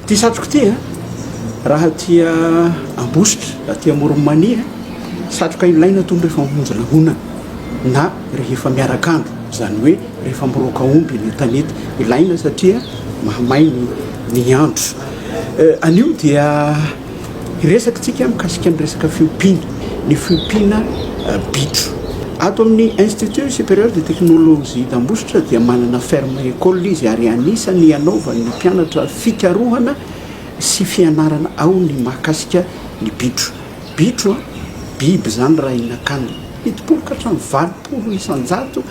ty satroko ty raha tia Ambositra tia Moromania satroka ilaina tony rehefa mamonjy lahonana na rehefa miaraka andro zany hoe rehefa miroaka omby ny tanety ilaina satria mahamay ny andro anio dia iresaka tsika mikasika ny resaka fiompiana ny fiompiana bitro ato amin'ny institut supérieur de technologie d'Ambositra dia manana ferme école izy ary anisany anaovany mpianatra fikarohana sy fianarana ao ny mahakasika ny bitro biby zany raha inakanina hitopolo ka hatramy 20 isanjato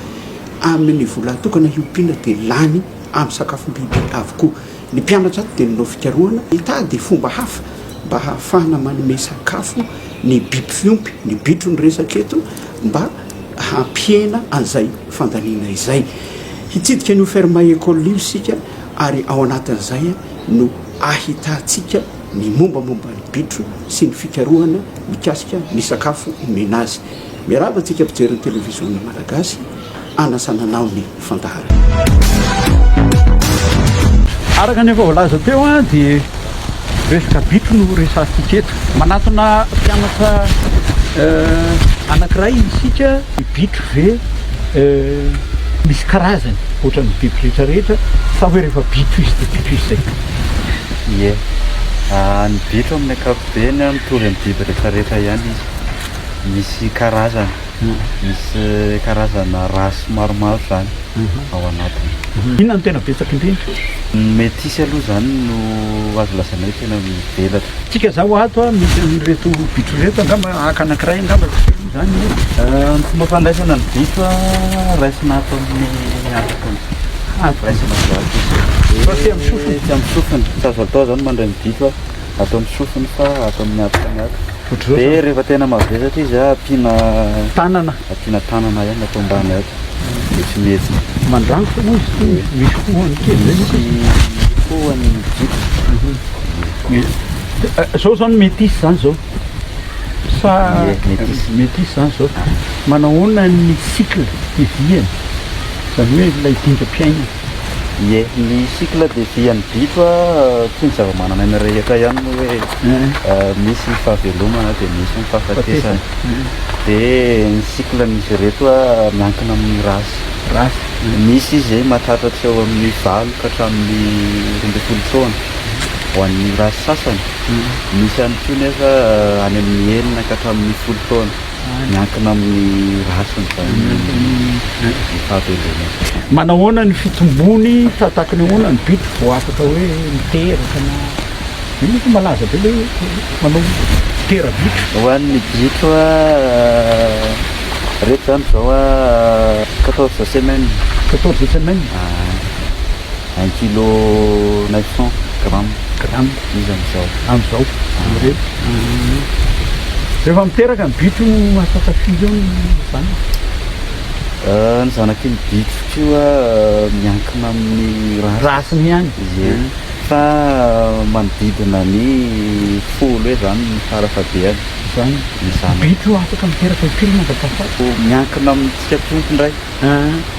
amin'ny vola tokana hiompiana dia lany amin'ny sakafom-biby avokoa ny mpianatra ato dia nanao fikarohana hitady fomba hafa mba hahafahana manome sakafo ny biby fiompy ny bitro ny resaka eto mba hampiena an'izay fandaniana izay hitsidika ny ferme école io sika ary ao anatin'izay no ahitantsika ny mombamomba ny bitro sy ny fikarohana mikasika ny sakafo omena azy miaraba antsika mpijery ny televiziona malagasy anasananao ny fandahara araka ny efa voalaza teo dia resaka bitro no resansika eto manatona mpianatra anankiray isika bitro ve misy karazany ohatrany biby rehetrarehetra sa hoe rehefa bitro izy dia bitro izy zay ny bitro amin'ny ankapobeny mitovy amin'ny biby rehetrarehetra ihany izy misy karazany misy karazana rasy maromaro zany ao anatiny inona no tena betsaka indrindra métis aloha zany no azo lazana hoe tena mivelatra tsika zao ato misy reto bitro reto angamba aka anankiray angamba zany ny fomba fandraisana ny bitro raisina ato amin'ny raisina ty amin'ny sofiny ty amin'ny sofiny tsy azo atao zany mandray ny bitro atao amin'ny sofiny fa atao amin'ny atoka ny ato dia rehefa tena mavesatra izy ampiana tanana ihany atao mbany ato dia tsy mety mandrango moa izy misy fohany kely misy fohany bitro zao zany métis zany zao sa métis zany zao manahoana ny cycle deviany zany hoe ilay dindram-piaina ny cycle de vie-ny bitro tsy ny zava-mananaina rehetra ihany hoe misy fahavelomana dia misy ny fahafatesana dia ny cycle misy reto miankina amin'ny rasy misy izy mahatratratra eo amin'ny 20 ka hatramin'ny 12 taona ho an'ny rasy sasany misy ihany koa nefa any amin'ny 9 ka hatramin'ny 10 taona miankina amin'ny rasiny zany fahavelomana manahoana ny fitombony tahaka ny ahoana ny bitro vao afaka hoe miteraka na ino ko malaza be hoe manao tera bitro ho an'ny bitro reto zany zao 14 semaine 14 semaine 1 kilo 900 gramme izy am'izao reto rehefa miteraka ny bitro afaka firy eo zany ny zanaky ny bitro koa miankina amin'ny rasiny ihany fa manodidina ny folo hoe zany ny farafahabeany zany bitro afaka miteraka firy mandra-pahafaty miankina amin'ny tsika tompo indray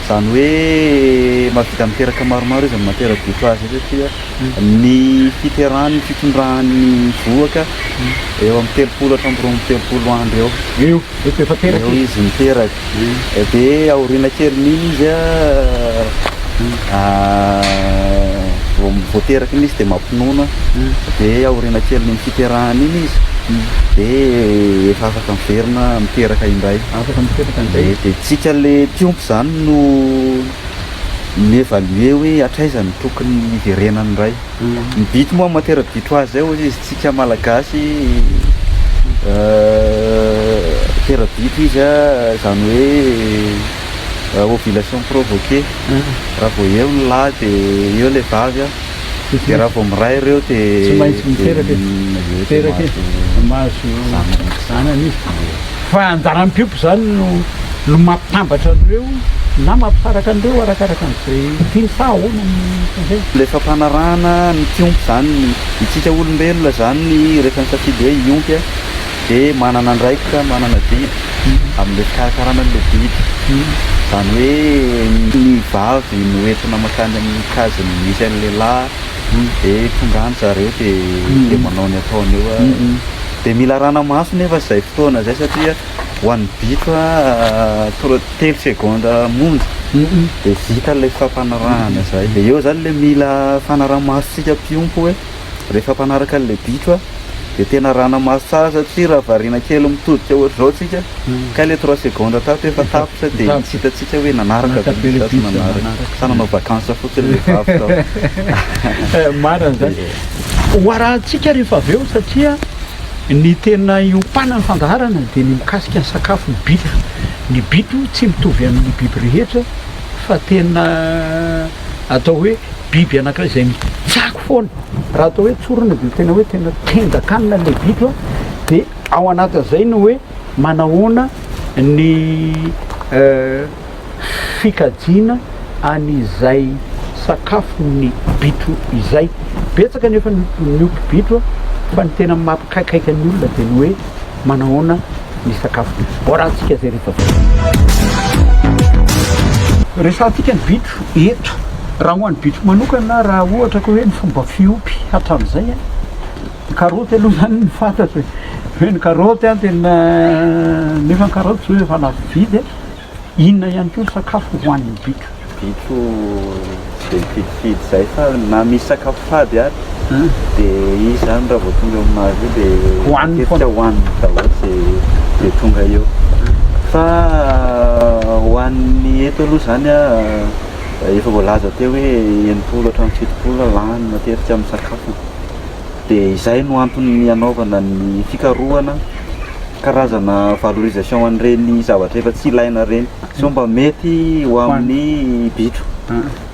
zany hoe mahavita miteraka maromaro izy matera bitro azy satria ny fiterahany fitondrahan'ny voaka eo amin'ny 30 hatramin'ny 30 andro eo efa teraka izy miteraka dia aoriana kelin'iny izy vao teraka iny izy dia mampinoana dia aoriana kelin'iny fiterahany iny izy dia efa afaka miverina miteraka indray dia tsika le tiompo zany no nievalue hoe atraizany tokony iverenany indray ny bitro moa matera bitro azy zay ozy izy tsika malagasy tera bitro izy zany hoe ovulation provoquée raha vao eo ny lahy dia eo le vavy dia raha vao miray ireo dia tsy maintsy miteraka mahazo zanany izy fa anjaran'ny biby zany no mampitambatra an'ireo na mampisaraka an'ireo arakaraka an'izay tiany sa ahoana zay le fampanarahana ny tiompo zany itsika olombelona zany rehefa nisafidy hoe iompy dia manana andraikitra manana biby amin'le fikarakarana an'le biby zany hoe ny vavy no entina makany amin'ny kaziny misy an'ny lehilahy dia tonga any zareo dia manao ny ataony eo dia mila ranamaso nefa zay fotoana zay satria ho an'ny bitro telo segonda monja dia vita ilay fampanarahana zay dia eo zany le mila fanaraha-masontsika mpiompo hoe rehefa mpanaraka an'ilay bitro dia tena ranamaso tsara satria raha variana kely mitodika ohatr'izao tsika ka le 3 segonda tato efa tapotra dia hitatsika hoe nanaraka sa nanao vakansa fotsiny le vavy tao marina zany hoarahantsika rehefa avy eo satria ny tena iompana ny fandaharana dia ny mikasika ny sakafo ny bitro. Ny bitro tsy mitovy amin'ny biby rehetra fa tena atao hoe biby anankiray izay mitsako foana. Raha atao hoe tsorona dia tena hoe tena tendakanina ilay bitro dia ao anatin'izay no hoe manahoana ny fikajiana an'izay sakafo ny bitro izay. Betsaka nefa niompy bitro fa ny tena mampikaikaika ny olona dia ny hoe manahoana ny sakafo. Horantsika zay rehefa resantsika ny bitro eto raha ho an'ny bitro manokana raha ohatra ka hoe ny fomba fiompy hatramin'izay ny karoty aloha zany ny fantatro hoe ny karoty tena nefa ny karoty zao efa lafo vidy inona ihany koa sakafo ho an'ny bitro. Bitro dia mifidifidy zay fa na misy sakafo fady ary dia izy zany raha vao tonga aminazy dia hoaniny daholo dia tonga eo fa hoan'ny eto aloha zany efa voalaza teo hoe 80 hatramin'ny 70 lany matetika amin'ny sakafo dia izay no antony anaovana ny fikarohana karazana valorisation an'ireny zavatra efa tsy ilaina reny so mba mety ho amin'ny bitro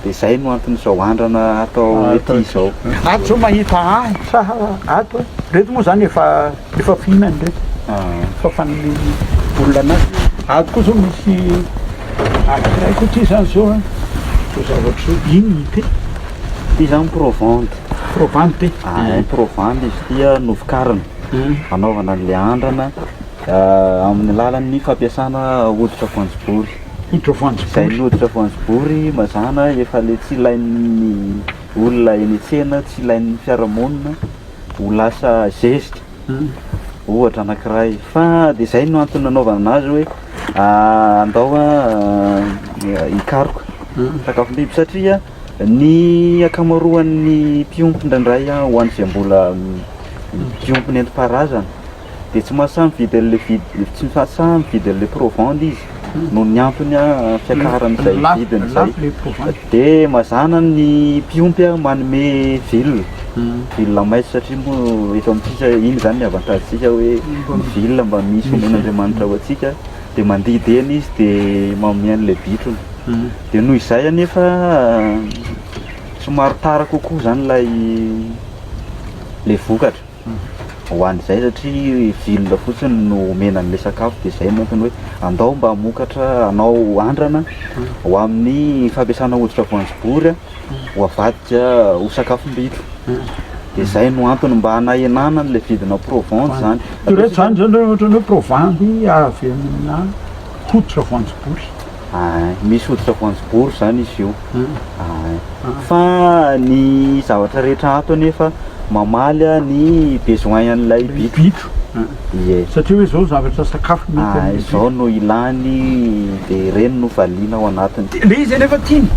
dia izay no antony izao andrana atao ety izao. Ato zao mahita ahy sa ato reto moa zany efa fihinany reto fa fan'ny olona anazy. Ato koa zao misy anankiray koa ty zany zao zavatra iny ty ty zany provande provande izy tia novokarana anaovana an'ilay andrana amin'ny lalan'ny fampiasana hoditra voanjobory. Izay ny hoditra voanjobory mazana efa le tsy ilain'ny olona eny an-tsena tsy ilain'ny fiarahamonina ho lasa zezika ohatra anankiray fa dia izay no antony nanaovana anazy hoe andao ikaroka sakafom-biby satria ny akamaroan'ny mpiompy indraindray ho an'izay mbola mpiompy nentim-paharazana dia tsy mahasahy mividy an'ilay provande izy noho ny antony fiakaran'izay vidiny zay dia mazana ny mpiompy manome vilona maitso satria moa eto amintsika iny zany ny avantagentsika hoe vilona mba misy omen'Andriamanitra ho antsika dia mandidy eny izy dia manome an'ilay bitrony dia noho izay anefa somary tara kokoa zany lay vokatra ho an'izay satria vilona fotsiny no omena an'ilay sakafo dia izay no antony hoe andao mba hamokatra anao andrana ho amin'ny fampiasana hoditra voanjobory ho avadika ho sakafom-bitro dia izay no antony mba hanahenana an'ilay vidina provande zany. Reto zany zany ohatrany hoe provande avy amina hoditra voanjobory. Misy hoditra voanjobory zany izy io fa ny zavatra rehetra ato anefa mamaly ny besoin an'ilay bitro satria hoe zao zavatra sakafo izao no ilany dia reny no valiana ao anatiny. Le izy anefa tiany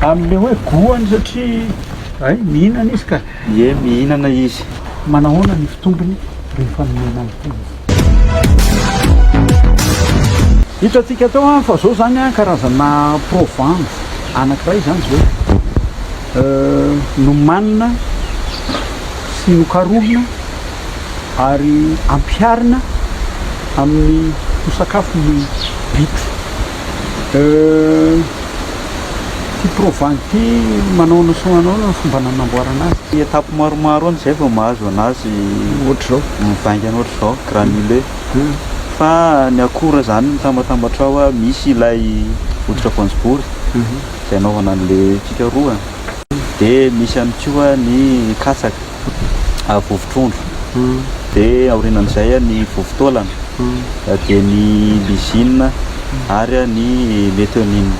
amin'le hoe goany satria mihinana izy ka mihinana izy. Manahoana ny fitombony rehefa mihinana izy. Hitantsika tao fa zao zany karazana provande anankiray zany zao no manina sy nokarohina ary ampiarina amin'ny sakafo ny bitro. Ty provande ty manao soanao ny fomba nanamboarana azy. Etape maromaro any zay vao mahazo anazy ohatr'izao mivaingana ohatr'izao granulé fa ny akora zany mitambatambatra ao misy ilay hoditra voanjobory izay anaovana an'ilay fikarohana dia misy ihany koa ny katsaka vovotrondro dia aorinan'izay ny vovotaolana dia ny lizine ary ny méthionine.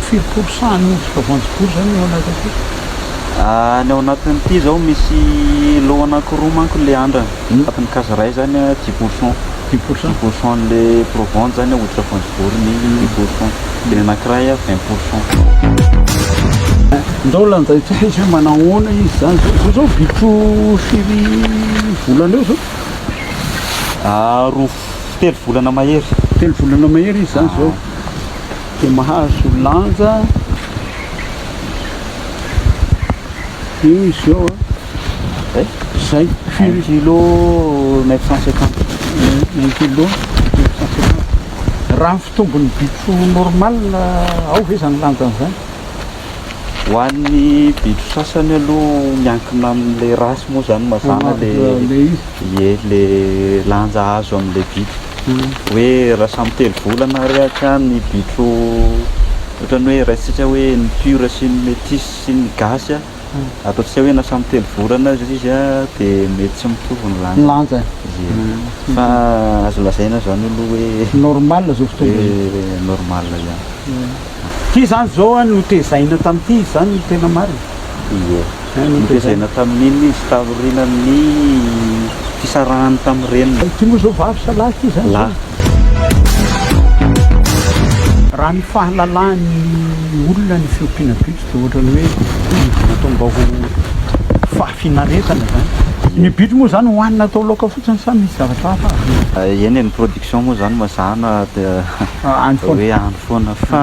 4% ny hoditra voanjobory zany ao anaty Ny ao anatin'ity zao misy loha anankiroa manko le andra anatin'ny kazaray zany 10%. 10% le provence zany ohatra fanjivorony 10%. De ny anankiray 20%. Ndao lanjaitsika izy hoe manahoana izy zany zao bitro firy volana eo zao? Telo volana mahery. Telo volana mahery izy zany zao. De mahazo lanja io izy zao zay firy kilo 950. 1 kilo 950. Raha fitombon'ny bitro normal ao ve zany lanjan'izany? Ho an'ny bitro sasany aloha miankina amin'le rasy moa zany mazana le lanja azo amin'le bitro. Hoe raha samy telo volana rehatra ny bitro ohatrany hoe raisitsika hoe ny pure sy ny métis sy ny gasy ataontsika hoe na samy telo volana izy dia mety tsy mitovy ny lanja. Fa azo lazaina zany aloha hoe normal zao fotoana normal ihany. Ty zany zao no tezaina tamin'ity zany no tena marina. Ie. Tezaina tamin'iny izy tavorinan'ny fisarahany tamin'ny reniny. Ty moa zao vavy sa lahy ty zany? Lahy. Raha ny fahalalan'ny olona ny fiompiana bitro dia ohatrany hoe natao mba ho fahafinaretana zany. Ny bitro moa zany hohanina atao laoka fotsiny sa misy zavatra hafa? Eny ny production moa zany mazana any foana. Hoe any foana fa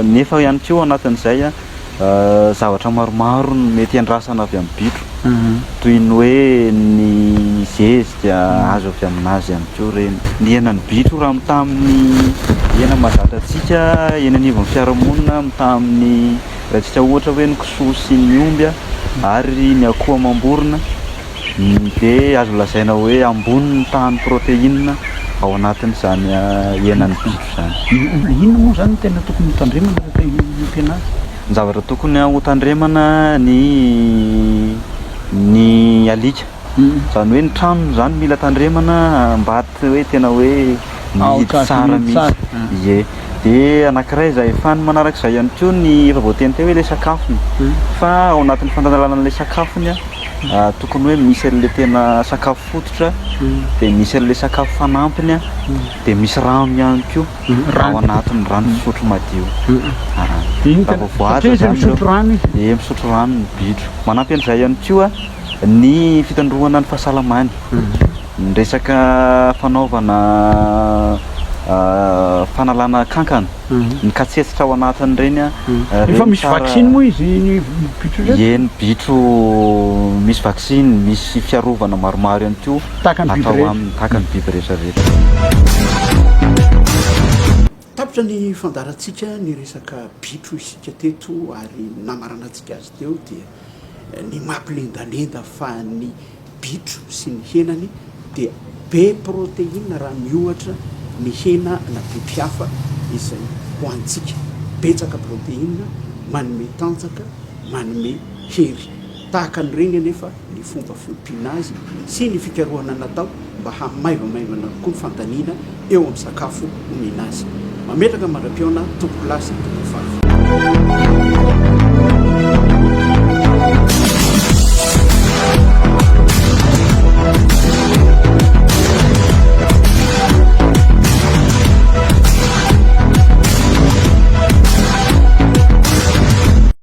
nefa ihany koa anatin'izay zavatra maromaro no mety andrasana avy amin'ny bitro toy ny hoe ny zezy dia azo avy aminazy ihany koa reny. Ny henan'ny bitro raha mita amin'ny hena mahazatra antsika eny anivon'ny fiarahamonina mita amin'ny raha tsika ohatra hoe ny kisoa sy ny omby ary ny akoho amam-borona dia azo lazaina hoe ambony ny tahan'ny protéine ao anatin'izany henan'ny bitro zany. Inona moa zany tena tokony hotandremana rehefa hiompiana azy? Ny zavatra tokony hotandremana ny alika. Zany hoe ny trano zany mila tandremana mba hoe tena hoe mihidy tsara mihitsy. Ie. Dia anankiray izay ahafahany manarak'izay ihany koa ny efa voateny teo hoe ilay sakafony. Fa ao anatin'ny fandalan'ilay sakafony tokony hoe misy an'ilay tena sakafo fototra dia misy an'ilay sakafo fanampiny dia misy rano ihany koa ao anatin'ny rano fisotro madio. Misotro rano izy? Ie, misotro rano ny bitro. Manampy an'izay ihany koa ny fitandrohana ny fahasalamany. Ny resaka fanaovana fanalana kankana ny katsetsitra ao anatin'ireny efa misy vaccine moa izy ny bitro rehetra? Ie, ny bitro misy vaccine, misy fiarovana maromaro ihany koa atao amin'ny takan'ny biby rehetrarehetra. Tapitra ny fandarantsika ny resaka bitro isika teto ary namaranantsika azy teo dia ny mampilendalenda fa ny bitro sy ny henany dia be protéine raha miohatra ny hena na biby hafa izay hoantsika. Betsaka protéine, manome tanjaka, manome hery. Tahaka an'ireny anefa ny fomba fiompiana azy sy ny fikarohana natao mba hamaivamaivana koa ny fandaniana eo amin'ny sakafo omena azy. Mametraka mandram-piona tompo lasy tompo fafa.